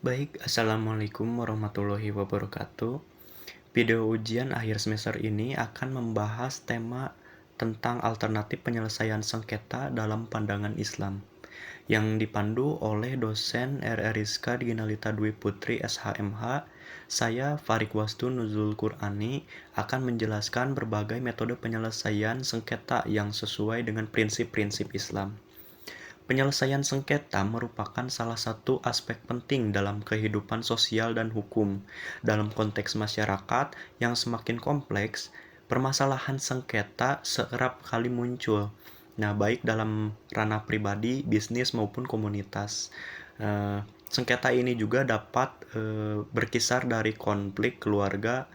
Baik, Assalamualaikum warahmatullahi wabarakatuh. Video ujian akhir semester ini akan membahas tema tentang alternatif penyelesaian sengketa dalam pandangan Islam, yang dipandu oleh dosen Rizka Ginalita Dwi Putri SHMH. Saya Farik Wastu Nuzul Qur'ani akan menjelaskan berbagai metode penyelesaian sengketa yang sesuai dengan prinsip-prinsip Islam. Penyelesaian sengketa merupakan salah satu aspek penting dalam kehidupan sosial dan hukum. Dalam konteks masyarakat yang semakin kompleks, permasalahan sengketa kerap kali muncul. Nah, baik dalam ranah pribadi, bisnis maupun komunitas. Sengketa ini juga dapat berkisar dari konflik keluarga,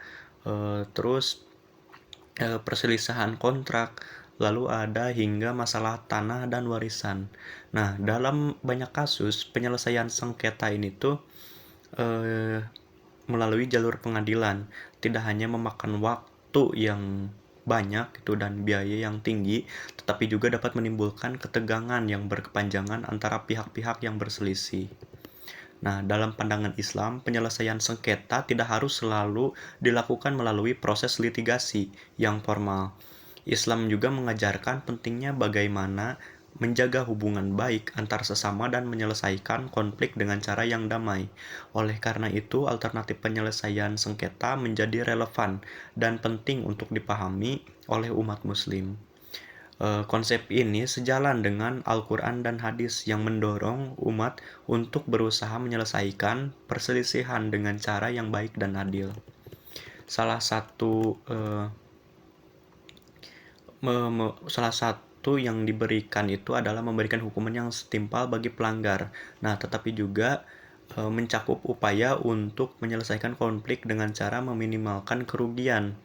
perselisihan kontrak, lalu ada hingga masalah tanah dan warisan. Nah, dalam banyak kasus penyelesaian sengketa ini tuh melalui jalur pengadilan tidak hanya memakan waktu yang banyak itu dan biaya yang tinggi, tetapi juga dapat menimbulkan ketegangan yang berkepanjangan antara pihak-pihak yang berselisih. Nah, dalam pandangan Islam, penyelesaian sengketa tidak harus selalu dilakukan melalui proses litigasi yang formal. Islam juga mengajarkan pentingnya bagaimana menjaga hubungan baik antar sesama dan menyelesaikan konflik dengan cara yang damai. Oleh karena itu, alternatif penyelesaian sengketa menjadi relevan dan penting untuk dipahami oleh umat Muslim. Konsep ini sejalan dengan Al-Quran dan hadis yang mendorong umat untuk berusaha menyelesaikan perselisihan dengan cara yang baik dan adil. Salah satu yang diberikan itu adalah memberikan hukuman yang setimpal bagi pelanggar. Nah, tetapi juga mencakup upaya untuk menyelesaikan konflik dengan cara meminimalkan kerugian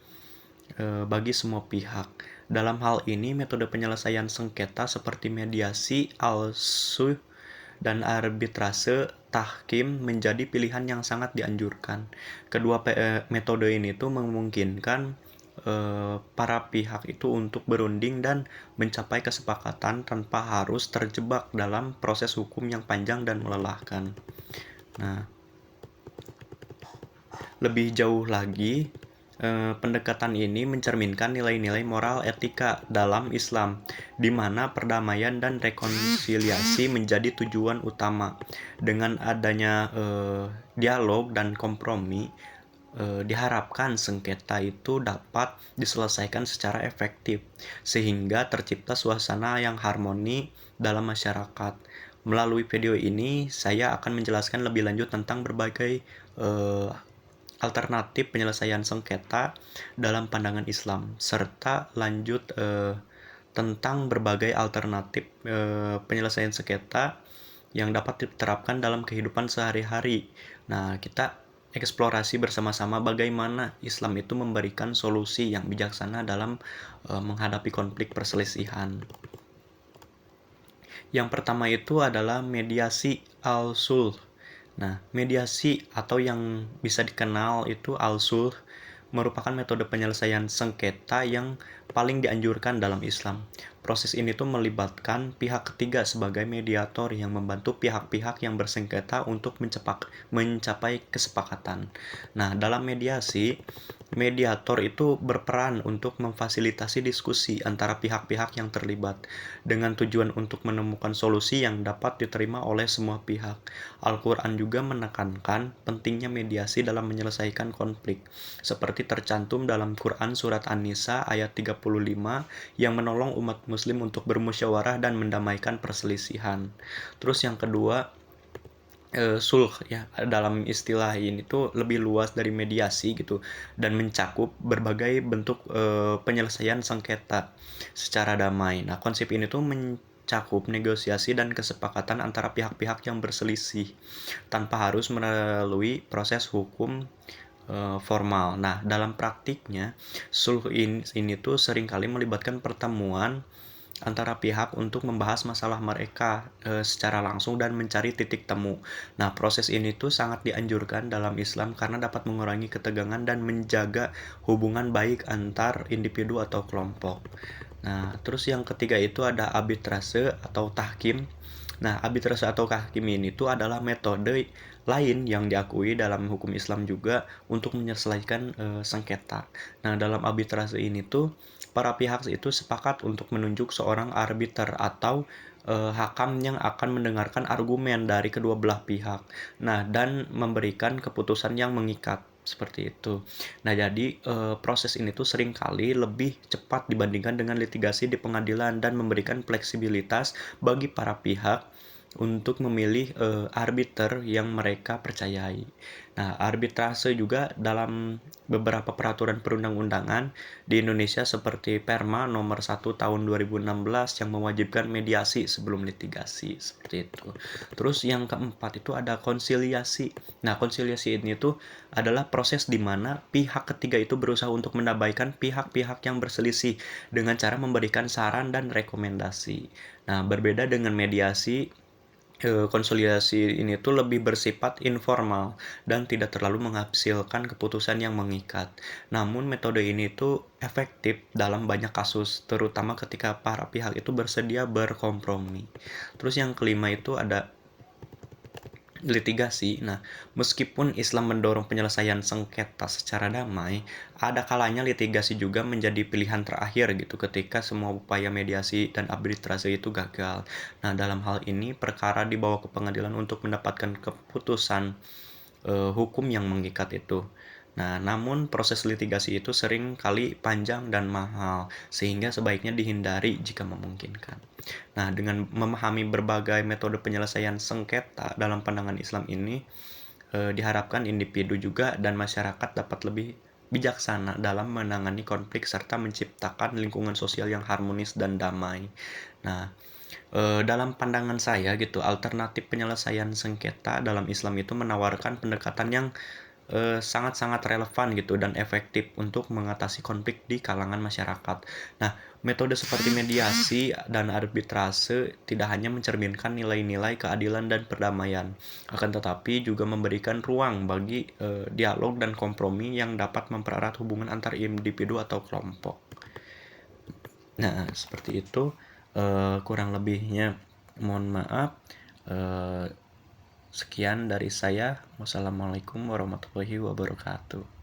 bagi semua pihak. Dalam hal ini, metode penyelesaian sengketa seperti mediasi, al-sulh, dan arbitrase tahkim menjadi pilihan yang sangat dianjurkan. Kedua metode ini tuh memungkinkan para pihak itu untuk berunding dan mencapai kesepakatan tanpa harus terjebak dalam proses hukum yang panjang dan melelahkan. Nah, lebih jauh lagi, pendekatan ini mencerminkan nilai-nilai moral etika dalam Islam, di mana perdamaian dan rekonsiliasi menjadi tujuan utama. Dengan adanya dialog dan kompromi, diharapkan sengketa itu dapat diselesaikan secara efektif, sehingga tercipta suasana yang harmoni dalam masyarakat. Melalui video ini, saya akan menjelaskan lebih lanjut tentang berbagai alternatif penyelesaian sengketa dalam pandangan Islam, serta lanjut tentang berbagai alternatif penyelesaian sengketa yang dapat diterapkan dalam kehidupan sehari-hari. Nah, kita eksplorasi bersama-sama bagaimana Islam itu memberikan solusi yang bijaksana dalam menghadapi konflik perselisihan. Yang pertama itu adalah mediasi al-sulh. Nah, mediasi atau yang bisa dikenal itu al-sulh merupakan metode penyelesaian sengketa yang paling dianjurkan dalam Islam. Proses ini tuh melibatkan pihak ketiga sebagai mediator yang membantu pihak-pihak yang bersengketa untuk mencapai kesepakatan. Nah, dalam mediasi, mediator itu berperan untuk memfasilitasi diskusi antara pihak-pihak yang terlibat dengan tujuan untuk menemukan solusi yang dapat diterima oleh semua pihak. Al-Quran juga menekankan pentingnya mediasi dalam menyelesaikan konflik, seperti tercantum dalam Quran Surat An-Nisa ayat 35 yang menolong umat muslim untuk bermusyawarah dan mendamaikan perselisihan. Terus yang kedua, sulh ya, dalam istilah ini tuh lebih luas dari mediasi gitu dan mencakup berbagai bentuk penyelesaian sengketa secara damai. Nah, konsep ini tuh mencakup negosiasi dan kesepakatan antara pihak-pihak yang berselisih tanpa harus melalui proses hukum formal. Nah, dalam praktiknya sulh ini tuh seringkali melibatkan pertemuan antara pihak untuk membahas masalah mereka secara langsung dan mencari titik temu. Nah, proses ini tuh sangat dianjurkan dalam Islam karena dapat mengurangi ketegangan dan menjaga hubungan baik antar individu atau kelompok. Nah, terus yang ketiga itu ada arbitrase atau tahkim. Nah, arbitrase atau hakim ini tuh adalah metode lain yang diakui dalam hukum Islam juga untuk menyelesaikan sengketa. Nah, dalam arbitrase ini tuh para pihak itu sepakat untuk menunjuk seorang arbiter atau hakam yang akan mendengarkan argumen dari kedua belah pihak. Nah, dan memberikan keputusan yang mengikat seperti itu. Nah, jadi proses ini tuh seringkali lebih cepat dibandingkan dengan litigasi di pengadilan dan memberikan fleksibilitas bagi para pihak untuk memilih arbiter yang mereka percayai. Nah, arbitrase juga dalam beberapa peraturan perundang-undangan di Indonesia seperti Perma nomor 1 tahun 2016 yang mewajibkan mediasi sebelum litigasi seperti itu. Terus yang keempat itu ada konsiliasi. Nah, konsiliasi ini tuh adalah proses di mana pihak ketiga itu berusaha untuk mendamaikan pihak-pihak yang berselisih dengan cara memberikan saran dan rekomendasi. Nah, berbeda dengan mediasi, konsolidasi ini tuh lebih bersifat informal dan tidak terlalu menghasilkan keputusan yang mengikat. Namun metode ini tuh efektif dalam banyak kasus, terutama ketika para pihak itu bersedia berkompromi. Terus yang kelima itu ada litigasi. Nah, meskipun Islam mendorong penyelesaian sengketa secara damai, ada kalanya litigasi juga menjadi pilihan terakhir gitu ketika semua upaya mediasi dan arbitrase itu gagal. Nah, dalam hal ini perkara dibawa ke pengadilan untuk mendapatkan keputusan hukum yang mengikat itu. Nah, namun proses litigasi itu sering kali panjang dan mahal, sehingga sebaiknya dihindari jika memungkinkan. Nah, dengan memahami berbagai metode penyelesaian sengketa dalam pandangan Islam ini, diharapkan individu juga dan masyarakat dapat lebih bijaksana dalam menangani konflik serta menciptakan lingkungan sosial yang harmonis dan damai. Nah, dalam pandangan saya gitu, alternatif penyelesaian sengketa dalam Islam itu menawarkan pendekatan yang sangat-sangat relevan gitu dan efektif untuk mengatasi konflik di kalangan masyarakat. Nah, metode seperti mediasi dan arbitrase tidak hanya mencerminkan nilai-nilai keadilan dan perdamaian, akan tetapi juga memberikan ruang bagi dialog dan kompromi yang dapat mempererat hubungan antar individu atau kelompok. Nah, seperti itu. Kurang lebihnya mohon maaf. Sekian dari saya. Wassalamualaikum warahmatullahi wabarakatuh.